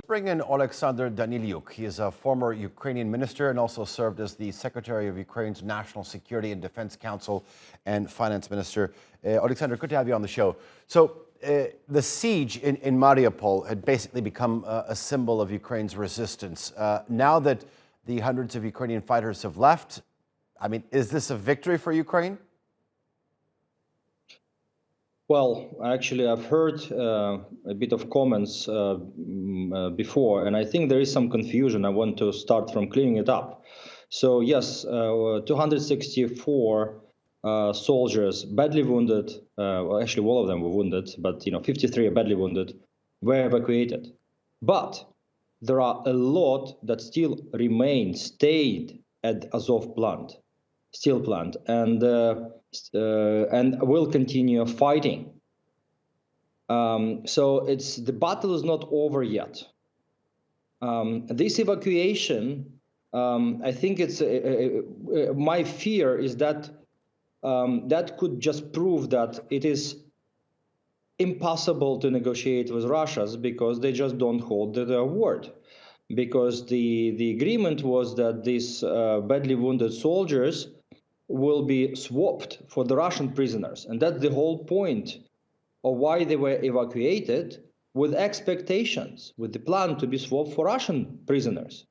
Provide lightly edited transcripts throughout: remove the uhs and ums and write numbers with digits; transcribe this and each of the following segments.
Bring in Oleksandr Danylyuk. He is a former Ukrainian minister and also served as the Secretary of Ukraine's National Security and Defense Council and Finance Minister. Oleksandr, good to have you on the show. So the siege in Mariupol had basically become a symbol of Ukraine's resistance. Now that the hundreds of Ukrainian fighters have left, I mean, is this a victory for Ukraine? Well, actually, I've heard a bit of comments before, and I think there is some confusion. I want to start from clearing it up. So yes, 264 soldiers badly wounded, well, actually all of them were wounded, but 53 are badly wounded, were evacuated. But there are a lot that still remain, stayed at Azov plant, steel plant, and will continue fighting. So the battle is not over yet. This evacuation, I think my fear is that that could just prove that it is impossible to negotiate with Russia because they just don't hold their word. Because the agreement was that these badly wounded soldiers will be swapped for the Russian prisoners. And that's the whole point of why they were evacuated, with expectations, with the plan to be swapped for Russian prisoners.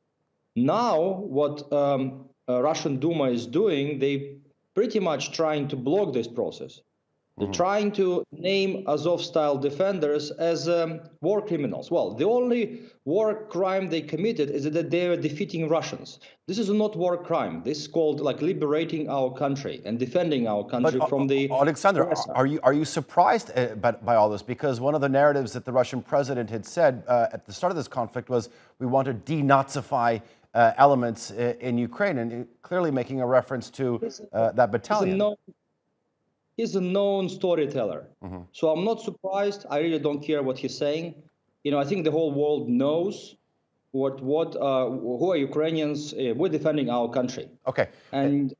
Now, what Russian Duma is doing, they pretty much trying to block this process. They're trying to name Azovstal defenders as war criminals. Well, the only war crime they committed is that they were defeating Russians. This is not war crime. This is called like liberating our country and defending our country from the Oleksandr, are you surprised by all this? Because one of the narratives that the Russian president had said at the start of this conflict was we want to denazify elements in Ukraine, and clearly making a reference to that battalion. He's a known storyteller. So I'm not surprised. I really don't care what he's saying. I think the whole world knows who are Ukrainians. We're defending our country. Okay. And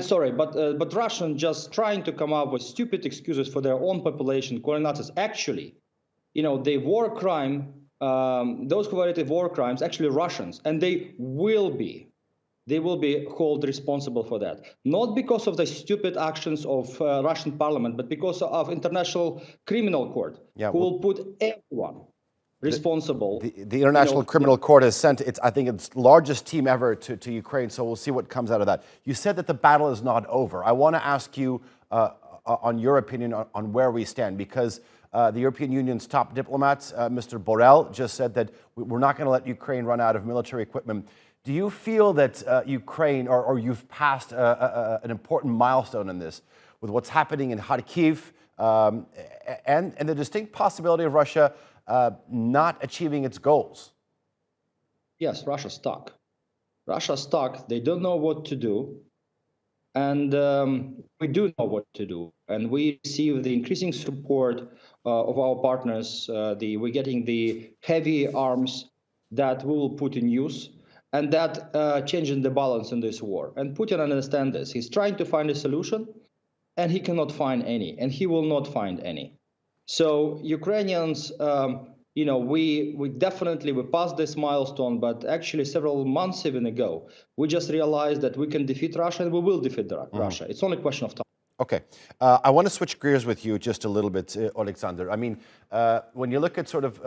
sorry, but Russian just trying to come up with stupid excuses for their own population, calling Nazis. Actually, the war crime, those who committed war crimes, actually Russians, and they will be held responsible for that. Not because of the stupid actions of Russian parliament, but because of International Criminal Court, who will put everyone responsible. The International Criminal Court has sent, I think, its largest team ever to Ukraine, so we'll see what comes out of that. You said that the battle is not over. I want to ask you on your opinion on where we stand, because the European Union's top diplomats, Mr. Borrell, just said that we're not going to let Ukraine run out of military equipment. Do you feel that Ukraine, or you've passed an important milestone in this, with what's happening in Kharkiv and the distinct possibility of Russia not achieving its goals? Yes, Russia's stuck. Russia's stuck. They don't know what to do. And we do know what to do. And we see the increasing support of our partners. We're getting the heavy arms that we will put in use. And that changing the balance in this war. And Putin understands this. He's trying to find a solution, and he cannot find any, and he will not find any. So Ukrainians, we definitely passed this milestone, but actually several months even ago, we just realized that we can defeat Russia, and we will defeat Russia. It's only a question of time. Okay. I want to switch gears with you just a little bit, Oleksandr. I mean, when you look at sort of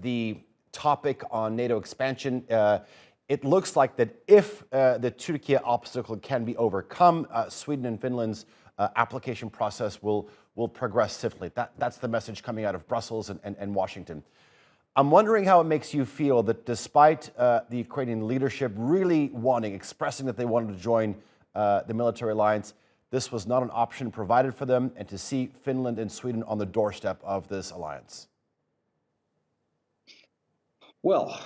the topic on NATO expansion, it looks like that if the Turkey obstacle can be overcome, Sweden and Finland's application process will progress swiftly. That's the message coming out of Brussels and Washington. I'm wondering how it makes you feel that despite the Ukrainian leadership really expressing that they wanted to join the military alliance, this was not an option provided for them, and to see Finland and Sweden on the doorstep of this alliance. Well,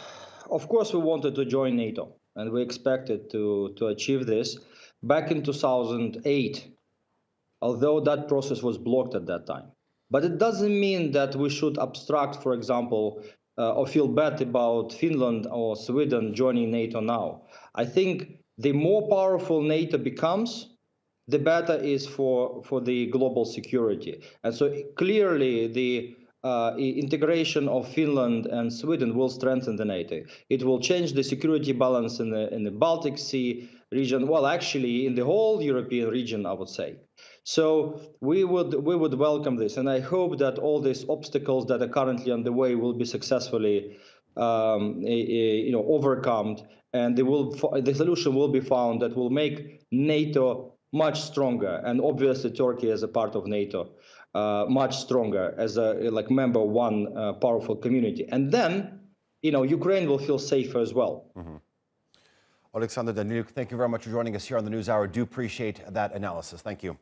of course, we wanted to join NATO, and we expected to achieve this back in 2008, although that process was blocked at that time. But it doesn't mean that we should abstract, for example, or feel bad about Finland or Sweden joining NATO now. I think the more powerful NATO becomes, the better is for the global security. And so clearly the integration of Finland and Sweden will strengthen the NATO. It will change the security balance in the Baltic Sea region. Well, actually, in the whole European region, I would say. So we would welcome this, and I hope that all these obstacles that are currently on the way will be successfully overcome, and the solution will be found that will make NATO much stronger, and obviously Turkey as a part of NATO much stronger as a member of one powerful community, and then Ukraine will feel safer as well. Mm-hmm. Oleksandr Danylyuk, thank you very much for joining us here on the NewsHour. Do appreciate that analysis. Thank you.